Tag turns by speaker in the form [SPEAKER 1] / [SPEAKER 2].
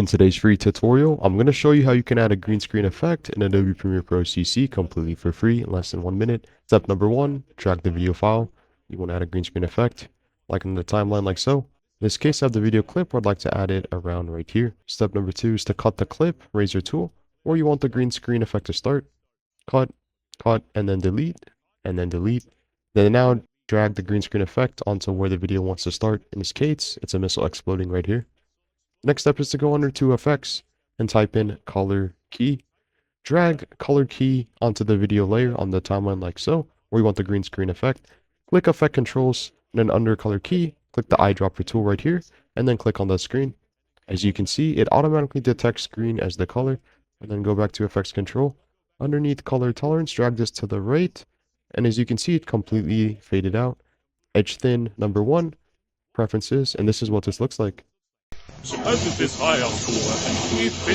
[SPEAKER 1] In today's free tutorial, I'm going to show you how you can add a green screen effect in Adobe Premiere Pro CC completely for free in less than 1 minute. Step number 1, drag the video file. You want to add a green screen effect, like in the timeline like so. In this case, I have the video clip, I'd like to add it around right here. Step number 2 is to cut the clip, raise your tool, or you want the green screen effect to start. Cut, cut, and then delete, and then delete. Then now drag the green screen effect onto where the video wants to start. In this case, it's a missile exploding right here. Next step is to go under to effects and type in color key. Drag color key onto the video layer on the timeline like so, where we want the green screen effect. Click effect controls, and then under color key, click the eyedropper tool right here, and then click on the screen. As you can see, it automatically detects green as the color, and then go back to effects control. Underneath color tolerance, drag this to the right, and as you can see, it completely faded out. Edge thin number 1, preferences, and this is what this looks like.
[SPEAKER 2] So as with this high tool,